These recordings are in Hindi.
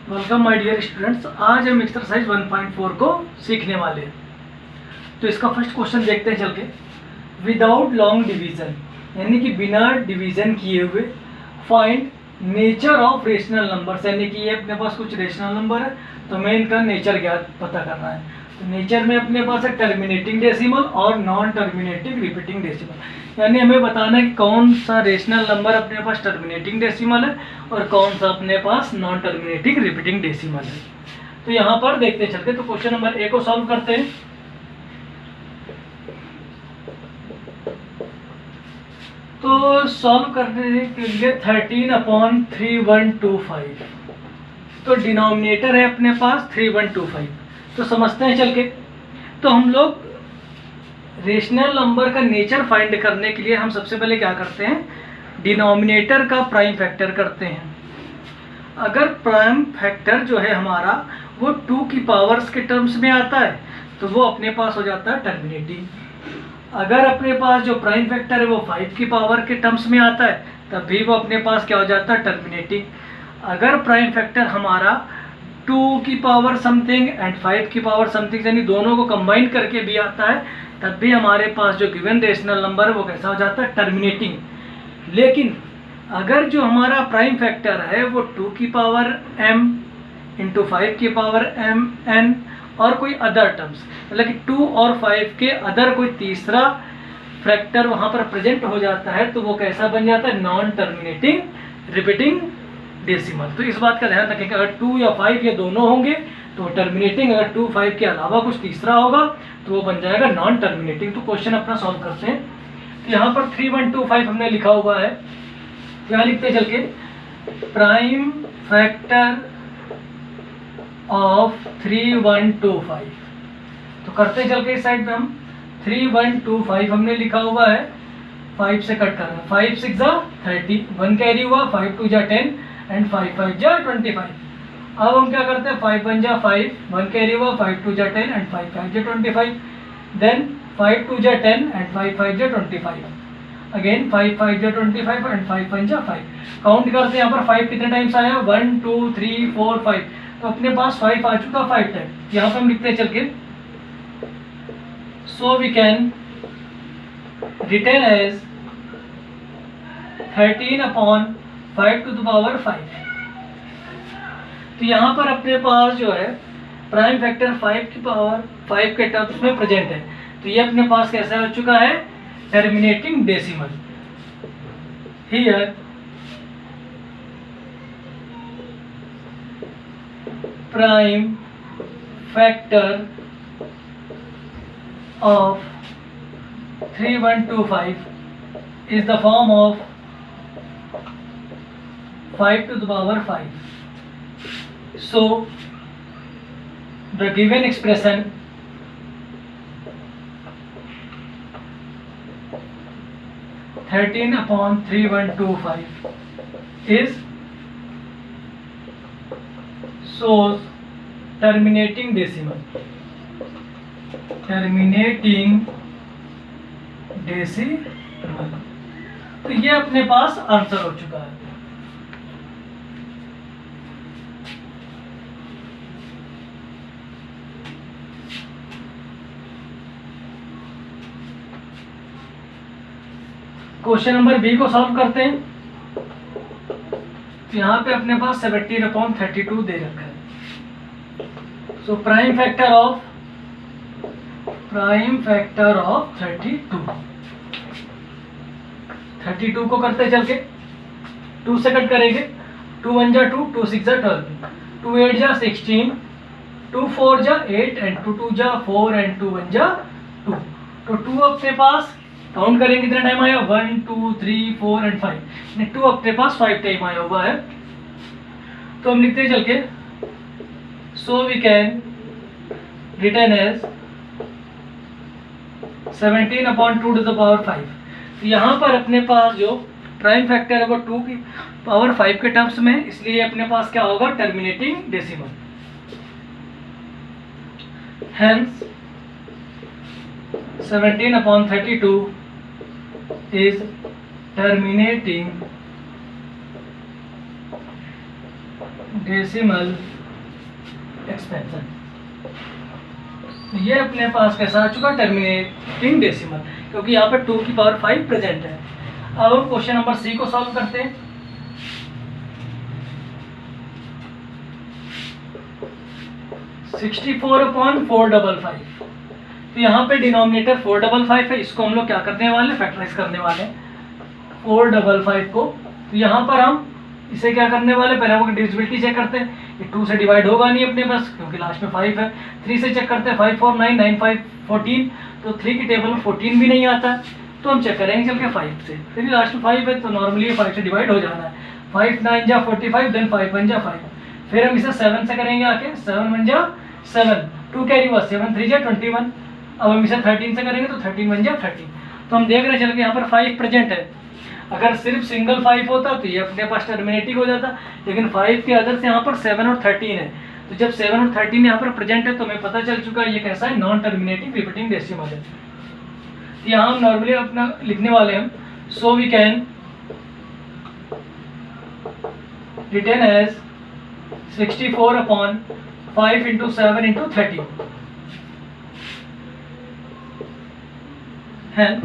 Welcome my dear students. आज हम एक्सरसाइज 1.4 को सीखने वाले हैं। तो इसका फर्स्ट क्वेश्चन देखते हैं चल के। विदाउट लॉन्ग डिवीजन, यानी कि बिना डिवीजन किए हुए, find nature of rational numbers, यानी कि ये अपने पास कुछ रेशनल नंबर है तो हमें इनका नेचर ज्ञात पता करना है। तो नेचर में अपने पास है टर्मिनेटिंग डेसिमल और नॉन टर्मिनेटिंग रिपीटिंग डेसिमल, यानी हमें बताना है कि कौन सा रेशनल नंबर अपने पास टर्मिनेटिंग डेसिमल है और कौन सा अपने पास नॉन टर्मिनेटिंग रिपीटिंग डेसिमल है। तो यहाँ पर देखते चलते, तो क्वेश्चन नंबर ए को सॉल्व करते हैं। तो सॉल्व करने के लिए 13/3125, तो डिनोमिनेटर है अपने पास 3125। तो समझते हैं चल के। तो हम लोग रेशनल नंबर का नेचर फाइंड करने के लिए हम सबसे पहले क्या करते हैं, डिनोमिनेटर का प्राइम फैक्टर करते हैं। अगर प्राइम फैक्टर जो है हमारा वो 2 की पावर्स के टर्म्स में आता है तो वो अपने पास हो जाता है टर्मिनेटिंग। अगर अपने पास जो प्राइम फैक्टर है वो 5 की पावर के टर्म्स में आता है तब भी वो अपने पास क्या हो जाता है, टर्मिनेटिंग। अगर प्राइम फैक्टर हमारा 2 की पावर समथिंग एंड 5 की पावर समथिंग, यानी दोनों को कंबाइन करके भी आता है, तब भी हमारे पास जो गिवन रेशनल नंबर है वो कैसा हो जाता है, टर्मिनेटिंग। लेकिन अगर जो हमारा प्राइम फैक्टर है वो 2 की पावर m इंटू 5 की पावर m n और कोई अदर टर्म्स, मतलब कि 2 और 5 के अदर कोई तीसरा फैक्टर वहाँ पर प्रेजेंट हो जाता है, तो वो कैसा बन जाता है, नॉन टर्मिनेटिंग रिपीटिंग डेसिमल। तो इस बात का ध्यान रखें कि अगर 2 या 5 ये दोनों होंगे तो टर्मिनेटिंग, अगर 2 5 के अलावा कुछ तीसरा होगा तो वो बन जाएगा नॉन टर्मिनेटिंग। तो क्वेश्चन अपना सॉल्व करते हैं। तो यहाँ पर 3125 हमने लिखा हुआ है, तो यहाँ लिखते चल के प्राइम फैक्टर ऑफ 3125। तो करते चल के इस साइड पे हम 3125 हमने लिखा हुआ है, 5 से कट करना, 5 6 जा 30, 1 कैरी हुआ, 5 2 जा 10 एंड 5 5 जा 25। अब हम क्या करते हैं, 5 1 जा 5, 1 कैरी हुआ, 5 2 जा 10 एंड 5 5 जा 25। देन 5 2 जा 10 एंड 5 5 जा 25। अगेन 5 5 जा 25 एंड 5 1 जा 5। काउंट करते हैं यहाँ पर 5 कितने टाइम्स आया, 1 2 3 4 5, तो अपने पास 5 आ चुका 5 टाइम। यहाँ पर हम लिखते हैं चल के, so we can written as 13/5 to the power 5। तो यहाँ पर अपने पास जो है प्राइम फैक्टर 5 की पावर 5 के टर्म्स में प्रेजेंट है, तो ये अपने पास कैसा हो चुका है, terminating decimal. Here prime factor of 3125 is the form of 5 to the power 5. So the given expression (13/3125) is shows terminating decimal. Terminating decimal. तो ये अपने पास आंसर हो चुका है। क्वेश्चन नंबर बी को सॉल्व करते हैं। तो यहाँ पे अपने पास 17/32 दे रखा है। सो प्राइम फैक्टर ऑफ 32 को करते चल के 2 से कट करेंगे, 2 1 जा 2, 2 6 जा 12, 2 8 जा 16, 2 4 जा 8 एंड 2 2 जा 4 एंड 2 1 जा 2। तो 2 अपने पास काउंट करेंगे कितना टाइम आया, 1 2 3 4 एंड 5, 2 अपने पास 5 टाइम आया हुआ है। तो हम लिखते हैं चल के, so we can return as 17/2 to the power 5। तो यहाँ पर अपने पास जो प्राइम फैक्टर है वो 2 की पावर 5 के टर्म्स में, इसलिए अपने पास क्या होगा, terminating decimal. Hence 17/32 is terminating decimal expansion. ये अपने पास कैसा आ चुका, टर्मिनेटिंग डेसिमल, क्योंकि यहाँ पे 2 की पावर 5 प्रेजेंट है। अब हम क्वेश्चन नंबर सी को सॉल्व करते हैं। सिक्सटी फोर अपॉन 455, तो यहाँ पे डिनोमिनेटर 455 है, इसको हम लोग क्या करने वाले, फैक्टराइज करने वाले हैं 455 को। तो यहाँ पर हम इसे क्या करने वाले, पहले हम डिविजिबिलिटी चेक करते हैं, ये 2 से डिवाइड होगा नहीं अपने पास क्योंकि लास्ट में 5 है। 3 से चेक करते हैं, 5 4 9 9 5 14, तो 3 की टेबल में 14 भी नहीं आता, तो हम चेक करेंगे चल के 5 से, फिर लास्ट में 5 है तो नॉर्मली 5 से डिवाइड हो जाना है। 5 9 जा 45, देन 5 1 जा 5, फिर हम इसे 7 से करेंगे आके, 7 1 जा 7, 2 कैरी हुआ, 7 3 जा 21। अब हम इसे 13 से करेंगे तो 13 1 जा 13, तो हम देख रहे हैं चल के यहाँ पर 5 प्रेजेंट है। अगर सिर्फ सिंगल 5 होता तो ये अपने पास टर्मिनेटिंग हो जाता, लेकिन 5 के अदर से यहाँ पर 7 और 13 है, तो जब 7 और 13 यहाँ पर प्रेजेंट है तो हमें पता चल चुका है ये कैसा है, नॉन टर्मिनेटिंग रिपीटिंग डेसिमल है। यहाँ हम नॉर्मली अपना लिखने वाले हैं, so we can written as 64 upon 5 into 7 into 13, hence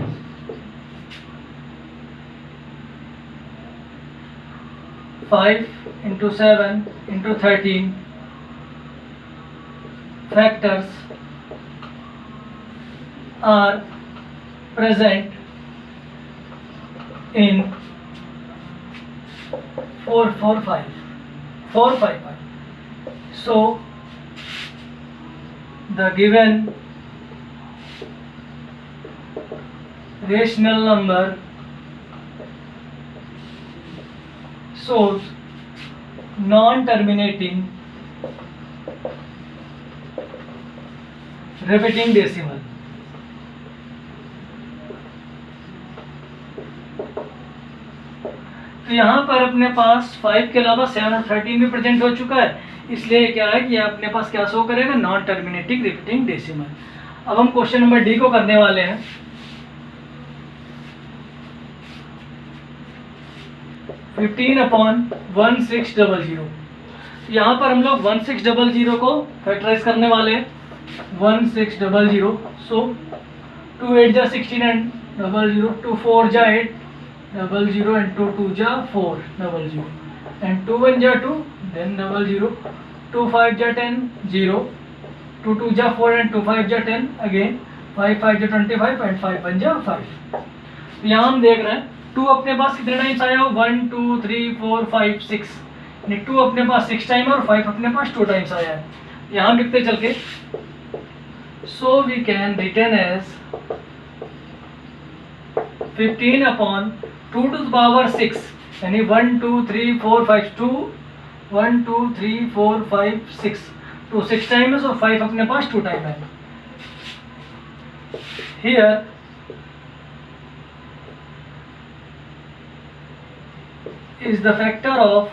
5 into 7 into 13 factors are present in 455. So the given rational number shows non-terminating repeating decimal. तो यहाँ पर अपने पास 5 के अलावा 7 और 13 भी प्रेजेंट हो चुका है, इसलिए क्या है कि अपने पास क्या शो करेगा, नॉन टर्मिनेटिंग रिपीटिंग डेसिमल। अब हम क्वेश्चन नंबर डी को करने वाले हैं। 15 अपॉन 1600, यहाँ पर हम लोग 1600 को फैक्टराइज करने वाले हैं, 1600, सो 2 8 जा 16 एंड 00, 2 4 जा 8 00 एंड 2 2 जा 4 00 एंड 2 1 जा 2 देन 00, 2 5 जा 10 0, 2 2 जा 4 एंड 2 5 जा 10 अगेन, 5 5 जा 25 एंड 5 1 जा 5। तो यहाँ हम देख रहे हैं 2 अपने पास कितने टाइम्स आया हो, 1 2 3 4 5 6, यानी 2 अपने पास 6 टाइम और 5 अपने पास 2 टाइम्स आया है। यहाँ लिखते चल के, so we can written as 15 upon 2 to the power 6, यानी 1 2 3 4 5 2 1 2 3 4 5 6, तो 6 टाइम है, सो 5 अपने पास 2 टाइम है। Here is the factor of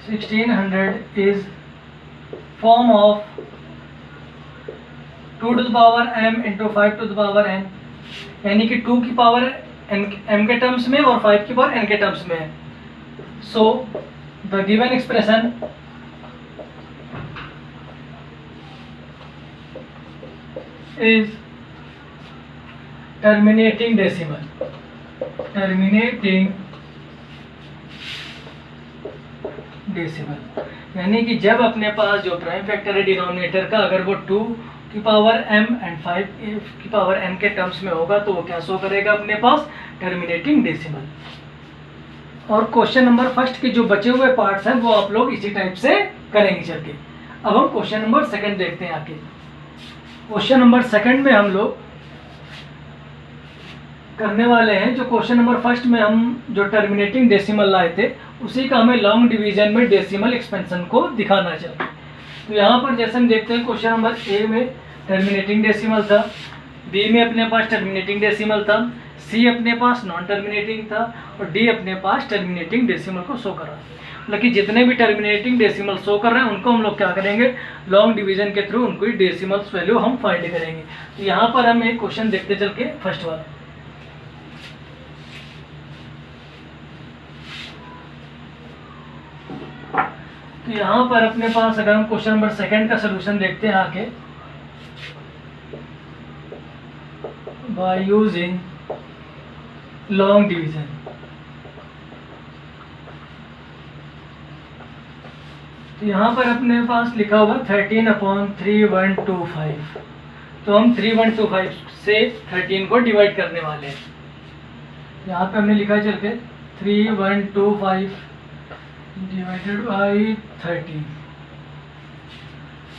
1600 is form of 2 to the power m into 5 to the power n, यानी कि 2 की पावर m के टर्म्स में और 5 की पावर n के टर्म्स में है। So the given expression is terminating decimal, यानी कि जब अपने पास जो प्राइम फैक्टर है डिनोमिनेटर का, अगर वो 2 की पावर m एंड 5 की पावर n के टर्म्स में होगा तो वो क्या शो करेगा अपने पास, टर्मिनेटिंग डेसिमल। और क्वेश्चन नंबर फर्स्ट के जो बचे हुए पार्ट्स हैं वो आप लोग इसी टाइप से करेंगे चल के। अब हम क्वेश्चन नंबर सेकंड देखते हैं आके। क्वेश्चन नंबर सेकंड में हम लोग करने वाले हैं, जो क्वेश्चन नंबर फर्स्ट में हम जो टर्मिनेटिंग डेसिमल लाए थे उसी का हमें लॉन्ग डिवीजन में डेसिमल एक्सपेंशन को दिखाना चाहिए। तो यहाँ पर जैसे हम देखते हैं क्वेश्चन नंबर ए में टर्मिनेटिंग डेसिमल था, बी में अपने पास टर्मिनेटिंग डेसिमल था, सी अपने पास नॉन टर्मिनेटिंग था और डी अपने पास टर्मिनेटिंग डेसिमल को शो कर रहा है। मतलब कि जितने भी टर्मिनेटिंग डेसिमल शो कर रहे हैं उनको हम लोग क्या करेंगे, लॉन्ग डिवीजन के थ्रू उनको डेसिमल्स वैल्यू हम फाइंड करेंगे। तो यहाँ पर हम एक क्वेश्चन देखते चल के फर्स्ट वाला। तो यहाँ पर अपने पास अगर हम क्वेश्चन नंबर सेकंड का सोल्यूशन देखते हैं आके, बाय यूजिंग लॉन्ग डिवीजन, तो यहाँ पर अपने पास लिखा हुआ 13/3125, तो हम 3125 से 13 को डिवाइड करने वाले हैं। यहाँ पे हमने लिखा चल के 3125 डिवाइडेड बाई 13।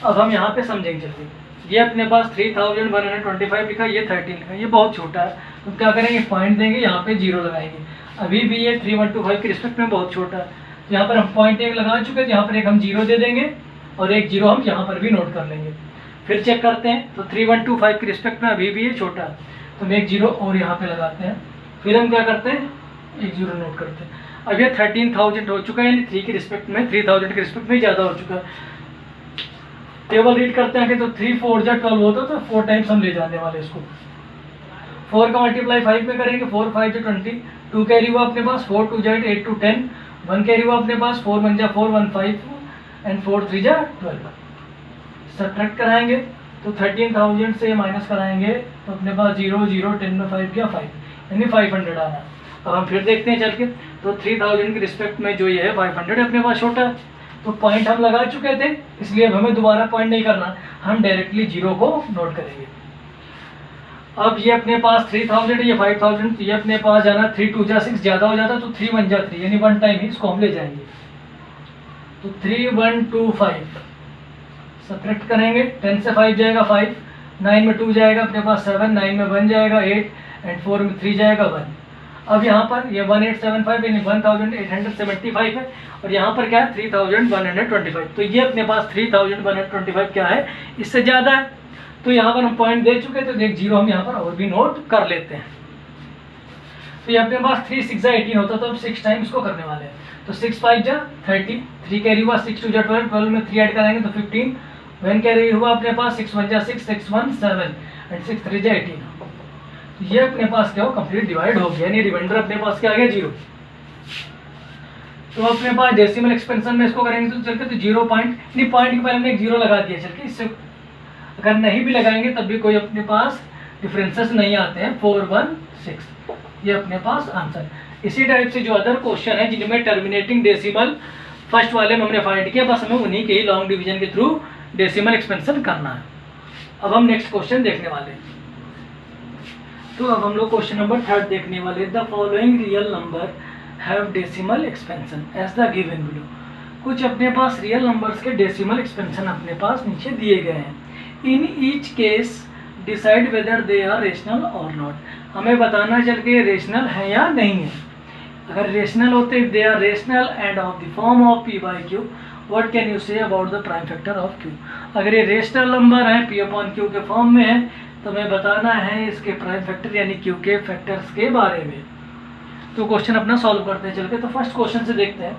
अब हम यहाँ पे समझेंगे चलते, ये अपने पास 3125 लिखा, ये 13 लिखा, ये बहुत छोटा है, तो क्या करेंगे, पॉइंट देंगे, यहाँ पे जीरो लगाएंगे। अभी भी ये 3125 के रिस्पेक्ट में बहुत छोटा है, तो यहाँ पर हम पॉइंट एक लगा चुके हैं, तो यहाँ पर एक हम जीरो दे देंगे और एक जीरो हम यहाँ पर भी नोट कर लेंगे। फिर चेक करते हैं, तो 3125 के रिस्पेक्ट में अभी भी ये छोटा है, तो हम एक जीरो और यहाँ पे लगाते हैं। फिर हम क्या करते हैं, एक जीरो नोट करते हैं। अब ये 13,000 हो चुका है, यानी 3 के रिस्पेक्ट में, 3000 के रिस्पेक्ट में ज़्यादा हो चुका है। टेबल रीड करते हैं कि तो 3 4 जा 12 होता, तो 4 टाइम्स हम ले जाने वाले इसको। 4 का मल्टीप्लाई 5 में करेंगे, 4 5 जा 20, 2 कैरी हुआ अपने पास, 4 2 जा 8 2 10, 1 कैरी हुआ अपने पास, 4 1 जा 4 1 5 एंड 4 3 जा 12। सब्ट्रैक्ट कराएंगे तो 13,000 से माइनस कराएंगे तो अपने पास 0 0 10 में 5 गया 5, यानी 500 आना। अब हम फिर देखते हैं चल के, तो 3000 के रिस्पेक्ट में जो ये है 500 अपने पास छोटा है, तो पॉइंट हम लगा चुके थे, इसलिए अब हमें दोबारा पॉइंट नहीं करना, हम डायरेक्टली जीरो को नोट करेंगे। अब ये अपने पास 3000, ये 5000, ये अपने पास जाना 3 2 जा 6 ज़्यादा हो जाता, तो 3 1 जा 3, यानी 1 टाइम ही इसको हम ले जाएंगे। तो 3125 सब्ट्रैक्ट करेंगे, 10 से 5 जाएगा 5, 9 में 2 जाएगा अपने पास 7, 9 में 1 जाएगा 8 एंड 4 में 3 जाएगा 1। अब यहाँ पर ये 1875 यानी 1875 है, और यहाँ पर क्या है 3125, तो ये अपने पास 3125 क्या है, इससे ज़्यादा है। तो यहाँ पर हम पॉइंट दे चुके हैं, तो एक जीरो हम यहाँ पर और भी नोट कर लेते हैं। तो ये अपने पास 3 6 जा 18 होता, तो हम 6 टाइम इसको करने वाले हैं। तो 6 5 जा 30, 3 कैरी हुआ, 6 2 जा 12, 12 में 3 ऐड कराएंगे तो 15, 1 कैरी हुआ अपने पास, 6 1 जा 6, 6 1 7 एंड 6 3 जा 18। ये अपने पास क्या हो, कंप्लीट डिवाइड हो गया, यानी रिमाइंडर अपने पास क्या आ गया, जीरो। तो अपने पास डेसिमल एक्सपेंशन में इसको करेंगे तो चलते, तो 0 पॉइंट, नहीं पॉइंट के पहले हमने एक जीरो लगा दिया चल के, इससे अगर नहीं भी लगाएंगे तब भी कोई अपने पास डिफरेंसेस नहीं आते हैं। 4 1 6 ये अपने पास आंसर। इसी टाइप से जो अदर क्वेश्चन है जिनमें टर्मिनेटिंग डेसिमल फर्स्ट वाले में हमने फाइंड किया, बस हमें उन्हीं के ही लॉन्ग डिवीजन के थ्रू डेसिमल एक्सपेंशन करना है। अब हम नेक्स्ट क्वेश्चन देखने वाले हैं। तो अब हम लोग क्वेश्चन नंबर 3 देखने वाले। The following real number have decimal expansion as the given below. कुछ अपने पास रियल नंबर्स के डेसिमल एक्सपेंशन अपने पास नीचे दिए गए हैं। In each case decide whether they are rational और नॉट। हमें बताना चल के रेशनल है या नहीं है। अगर रेशनल होते, they are rational and of the form of P by Q, what can you say about the prime factor of Q. अगर ये रेशनल नंबर है, पी अपॉन क्यू के फॉर्म में है, तो हमें बताना है इसके प्राइम फैक्टर यानी क्यू के फैक्टर्स के बारे में। तो क्वेश्चन अपना सॉल्व करते हैं चलते। तो फर्स्ट क्वेश्चन से देखते हैं।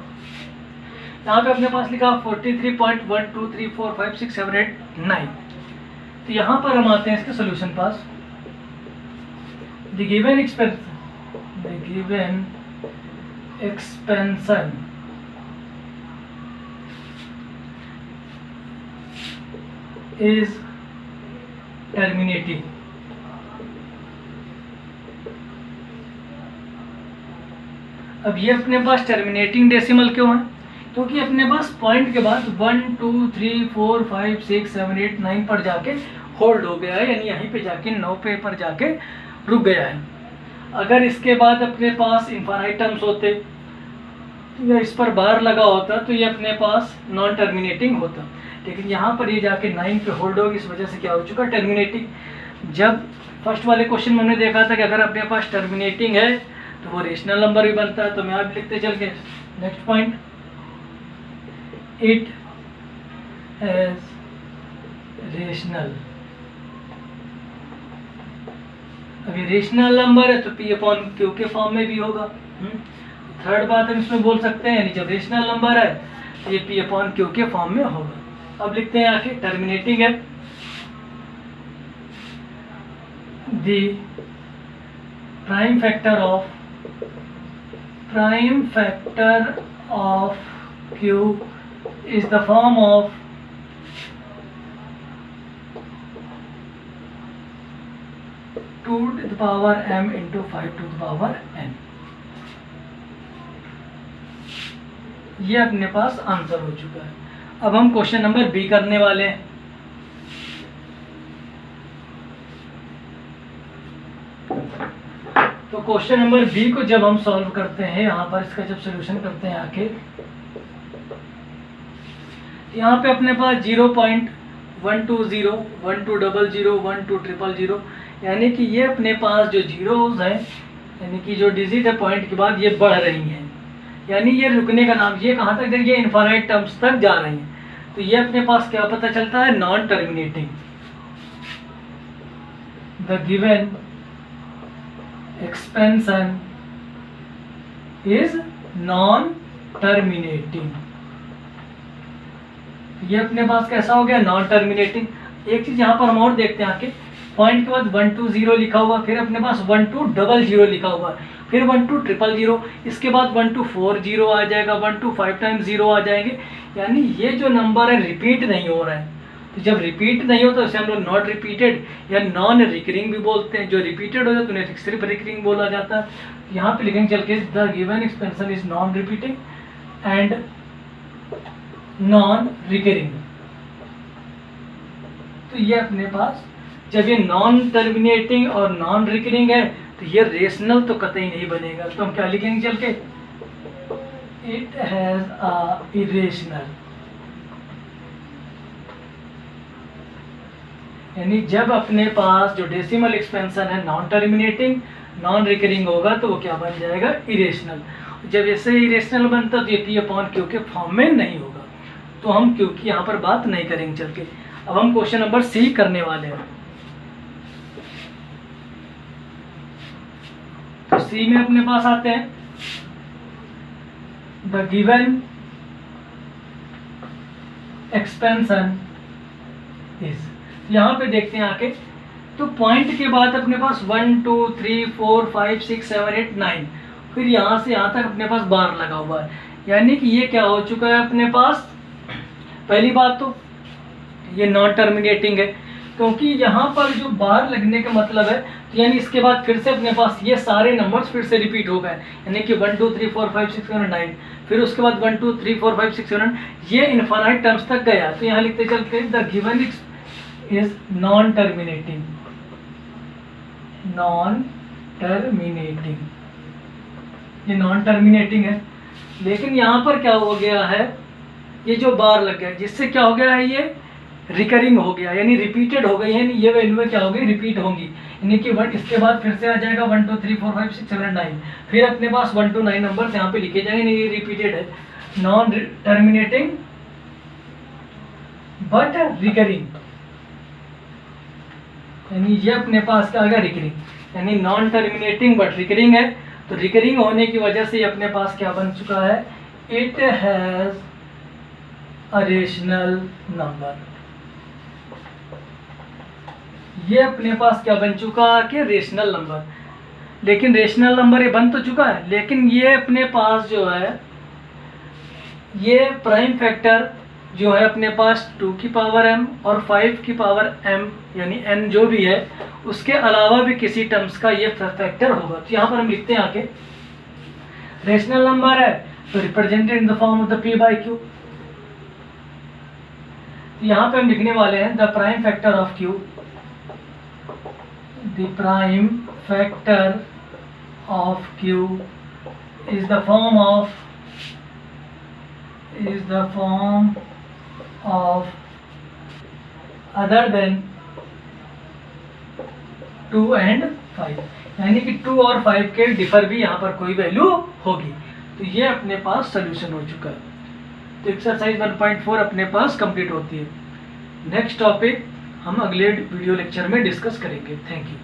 यहाँ पे अपने पास लिखा 43.1 2 3 4 5 6 7 8 9। तो यहाँ पर हम आते हैं इसके solution pass. The given expansion is terminating. अब ये अपने पास टर्मिनेटिंग डेसिमल क्यों है? क्योंकि अपने पास पॉइंट के बाद 1 2 3 4 5 6 7 8 9 पर जाके होल्ड हो गया है, यानी यहीं पे जाके 9 पे पर जाके रुक गया है। अगर इसके बाद अपने पास इनफाइनाइट टर्म्स होते या इस पर बार लगा होता तो ये अपने पास नॉन टर्मिनेटिंग होता, लेकिन यहाँ पर ये जाके 9 पे होल्ड होगी, इस वजह से क्या हो चुका टर्मिनेटिंग। जब फर्स्ट वाले क्वेश्चन में हमने देखा था कि अगर अपने पास टर्मिनेटिंग है तो वो रेशनल नंबर भी बनता है। तो मैं आप लिखते चल के next point, it as rational. अभी रेशनल नंबर है तो पी अपॉन क्यू के फॉर्म में भी होगा। थर्ड बात हम इसमें बोल सकते हैं, यानी जब रेशनल नंबर है तो ये पी अपॉन क्यू के फॉर्म में होगा। अब लिखते हैं आखिर टर्मिनेटिंग है, the prime factor of Q is the form of 2 to the power m into 5 to the power n। ये अपने पास आंसर हो चुका है। अब हम क्वेश्चन नंबर बी करने वाले हैं। तो क्वेश्चन नंबर बी को जब हम सॉल्व करते हैं, यहाँ पर इसका जब सोल्यूशन करते हैं आके, यहाँ पे अपने पास 0.120, 1200, 1200, यानी कि ये अपने पास जो जीरोज हैं, यानी कि जो डिजिट है पॉइंट के बाद, ये बढ़ रही हैं, यानी ये रुकने का नाम, ये कहाँ तक, ये इनफाइनाइट टर्म्स तक जा रही हैं। तो ये अपने पास क्या पता चलता है, non terminating. The given expansion is non terminating. ये अपने पास कैसा हो गया, नॉन टर्मिनेटिंग। एक चीज यहाँ पर हम और देखते हैं आके, पॉइंट के बाद 120 लिखा हुआ, फिर अपने पास 1200 लिखा हुआ, फिर 1200, इसके बाद 1240 आ जाएगा, 125 टाइम्स 0 आ जाएंगे, यानी ये जो नंबर है रिपीट नहीं हो रहा है। तो जब रिपीट नहीं हो तो इसे हम लोग नॉट रिपीटेड या नॉन रिकरिंग भी बोलते हैं। जो रिपीटेड हो जाए तो उन्हें सिर्फ रिकरिंग बोला जाता है। यहाँ पे लिखेंगे चल के, the given expansion is non repeating and non recurring. तो ये अपने पास जब ये नॉन टर्मिनेटिंग और नॉन रिकरिंग है तो ये रेशनल तो कतई नहीं बनेगा। तो हम क्या लिखेंगे चल के, इट हैज अ इरेशनल। यानी जब अपने पास जो डेसिमल एक्सपेंशन है नॉन टर्मिनेटिंग, नॉन रिकरिंग होगा तो वो क्या बन जाएगा, इरेशनल। जब ऐसे इरेशनल बनता तो ये P अपॉन Q के फॉर्म में नहीं होगा। तो हम Q की यहाँ पर बात नहीं करेंगे चल के। अब हम क्वेश्चन नंबर सी करने वाले हैं। तो सी में अपने पास आते हैं, द गिवन एक्सपेंशन इज। यहाँ पे देखते हैं आके, तो पॉइंट के बाद अपने पास 1 2 3 4 5 6 7 8 9, फिर यहाँ से यहाँ तक अपने पास बार लगा हुआ है, यानी कि ये क्या हो चुका है अपने पास। पहली बात तो ये नॉन टर्मिनेटिंग है, क्योंकि यहाँ पर जो बार लगने का मतलब है, तो यानी इसके बाद फिर से अपने पास ये सारे नंबर्स फिर से रिपीट हो गए, यानी कि 1 2 3 4 5 6 7 9, फिर उसके बाद 1 2 3 4 5 6 7, ये इनफाइनाइट टर्म्स तक गया। तो यहाँ लिखते चलते, the given is non terminating, non terminating, ये नॉन टर्मिनेटिंग है। लेकिन यहाँ पर क्या हो गया है, ये जो बार लग गया, जिससे क्या हो गया है, ये रिकरिंग हो गया, यानी रिपीटेड हो गई, यानी ये वैल्यू क्या हो गई, रिपीट होंगी, यानी कि 1 इसके बाद फिर से आ जाएगा 1 2 3 4 5 6 7 9, फिर अपने पास 1 to 9 नंबर यहाँ पे लिखे जाएंगे, नहीं ये रिपीटेड है, नॉन टर्मिनेटिंग बट रिकरिंग, यानी ये अपने पास क्या आ गया, रिकरिंग, यानी नॉन टर्मिनेटिंग बट रिकरिंग है। तो रिकरिंग होने की वजह से अपने पास क्या बन चुका है, it has a rational number. ये अपने पास क्या बन चुका कि रेशनल नंबर। लेकिन रेशनल नंबर ये बन तो चुका है, लेकिन ये अपने पास जो है, ये प्राइम फैक्टर जो है अपने पास 2 की पावर m और 5 की पावर m, यानी n जो भी है, उसके अलावा भी किसी टर्म्स का ये फैक्टर होगा। तो यहाँ पर हम लिखते हैं आके, रेशनल नंबर है तो represented in the form of the p by q। यहाँ पे हम लिखने वाले हैं the prime factor of q, the prime factor of q is the form of other than 2 and 5, यानी कि 2 और 5 के डिफर भी यहाँ पर कोई वैल्यू होगी। तो ये अपने पास सोल्यूशन हो चुका है। तो एक्सरसाइज 1.4 अपने पास कंप्लीट होती है। नेक्स्ट टॉपिक हम अगले वीडियो लेक्चर में डिस्कस करेंगे। Thank you.